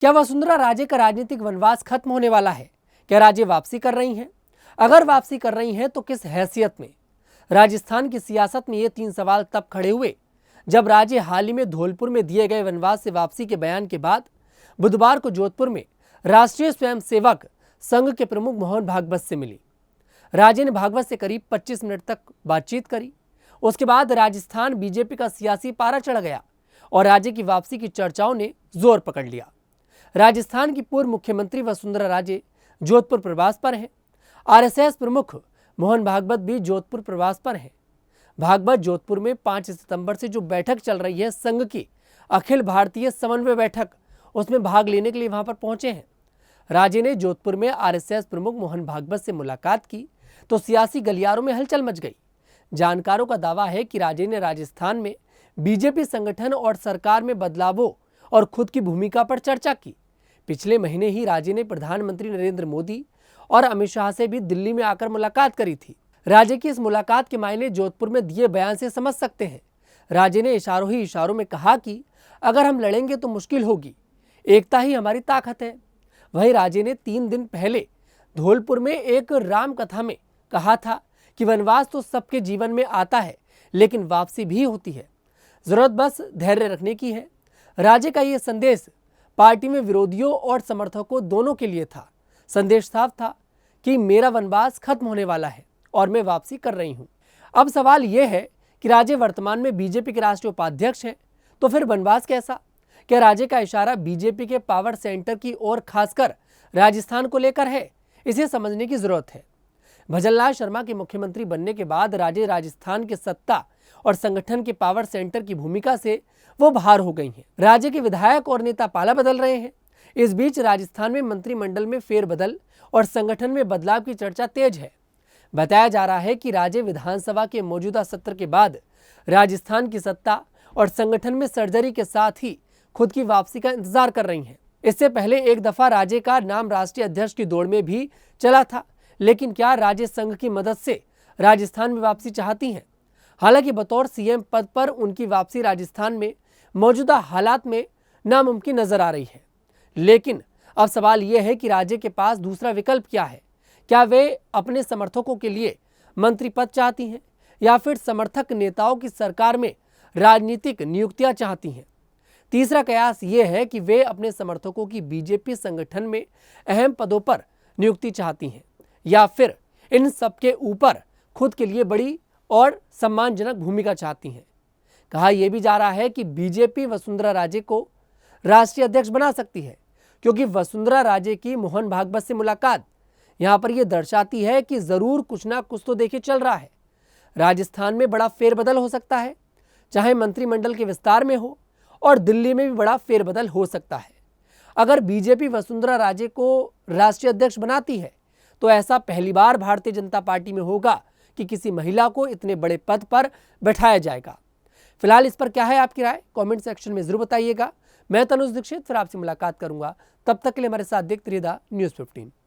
क्या वसुंधरा राजे का राजनीतिक वनवास खत्म होने वाला है? क्या राजे वापसी कर रही हैं? अगर वापसी कर रही हैं तो किस हैसियत में? राजस्थान की सियासत में ये तीन सवाल तब खड़े हुए जब राजे हाल ही में धौलपुर में दिए गए वनवास से वापसी के बयान के बाद बुधवार को जोधपुर में राष्ट्रीय स्वयंसेवक संघ के प्रमुख मोहन भागवत से मिली। राजे ने भागवत से करीब 25 मिनट तक बातचीत करी। उसके बाद राजस्थान बीजेपी का सियासी पारा चढ़ गया और राजे की वापसी की चर्चाओं ने जोर पकड़ लिया। राजस्थान की पूर्व मुख्यमंत्री वसुंधरा राजे जोधपुर प्रवास पर हैं। आरएसएस प्रमुख मोहन भागवत भी जोधपुर प्रवास पर हैं। भागवत जोधपुर में 5 सितंबर से जो बैठक चल रही है संघ की अखिल भारतीय समन्वय बैठक, उसमें भाग लेने के लिए वहां पर पहुंचे हैं। राजे ने जोधपुर में आरएसएस प्रमुख मोहन भागवत से मुलाकात की तो सियासी गलियारों में हलचल मच गई। जानकारों का दावा है कि राजे ने राजस्थान में बीजेपी संगठन और सरकार में बदलावों और खुद की भूमिका पर चर्चा की। पिछले महीने ही राजे ने प्रधानमंत्री नरेंद्र मोदी और अमित शाह से भी दिल्ली में आकर मुलाकात करी थी। राजे की इस मुलाकात के मायने जोधपुर में दिए बयान से समझ सकते हैं। राजे ने इशारों ही इशारों में कहा कि अगर हम लड़ेंगे तो मुश्किल होगी, एकता ही हमारी ताकत है। वहीं राजे ने 3 दिन पहले धौलपुर में एक राम कथा में कहा था कि वनवास तो सबके जीवन में आता है, लेकिन वापसी भी होती है, जरूरत बस धैर्य रखने की है। राजे का यह संदेश पार्टी में विरोधियों और समर्थकों दोनों के लिए था। संदेश साफ था कि मेरा वनवास खत्म होने वाला है और मैं वापसी कर रही हूं। अब सवाल यह है कि राजे वर्तमान में बीजेपी के राष्ट्रीय उपाध्यक्ष हैं, तो फिर वनवास कैसा? क्या राजे का इशारा बीजेपी के पावर सेंटर की ओर, खासकर राजस्थान को लेकर है? इसे समझने की जरूरत है। भजनलाल शर्मा के मुख्यमंत्री बनने के बाद राजे राजस्थान की सत्ता और संगठन के पावर सेंटर की भूमिका से वो बाहर हो गई हैं। राज्य के विधायक और नेता पाला बदल रहे हैं। इस बीच राजस्थान में मंत्रिमंडल में फेरबदल और संगठन में बदलाव की चर्चा तेज है। बताया जा रहा है कि राज्य विधानसभा के मौजूदा सत्र के बाद राजस्थान की सत्ता और संगठन में सर्जरी के साथ ही खुद की वापसी का इंतजार कर रही हैं। इससे पहले एक दफा राज्य का नाम राष्ट्रीय अध्यक्ष की दौड़ में भी चला था, लेकिन क्या राज्य संघ की मदद से राजस्थान में वापसी चाहती हैं? हालांकि बतौर सीएम पद पर उनकी वापसी राजस्थान में मौजूदा हालात में नामुमकिन नजर आ रही है। लेकिन अब सवाल यह है कि राज्य के पास दूसरा विकल्प क्या है? क्या वे अपने समर्थकों के लिए मंत्री पद चाहती हैं या फिर समर्थक नेताओं की सरकार में राजनीतिक नियुक्तियां चाहती हैं? तीसरा कयास यह है कि वे अपने समर्थकों की बीजेपी संगठन में अहम पदों पर नियुक्ति चाहती हैं या फिर इन सबके ऊपर खुद के लिए बड़ी और सम्मानजनक भूमिका चाहती हैं। कहा यह भी जा रहा है कि बीजेपी वसुंधरा राजे को राष्ट्रीय अध्यक्ष बना सकती है, क्योंकि वसुंधरा राजे की मोहन भागवत से मुलाकात यहां पर यह दर्शाती है कि जरूर कुछ ना कुछ तो देखिए चल रहा है। राजस्थान में बड़ा फेरबदल हो सकता है, चाहे मंत्रिमंडल के विस्तार में हो, और दिल्ली में भी बड़ा फेरबदल हो सकता है। अगर बीजेपी वसुंधरा राजे को राष्ट्रीय अध्यक्ष बनाती है तो ऐसा पहली बार भारतीय जनता पार्टी में होगा कि किसी महिला को इतने बड़े पद पर बैठाया जाएगा। फिलहाल इस पर क्या है आपकी राय? कमेंट सेक्शन में जरूर बताइएगा। मैं तनुज दीक्षित फिर आपसे मुलाकात करूंगा। तब तक के लिए हमारे साथ देखते रहिए न्यूज़ 15।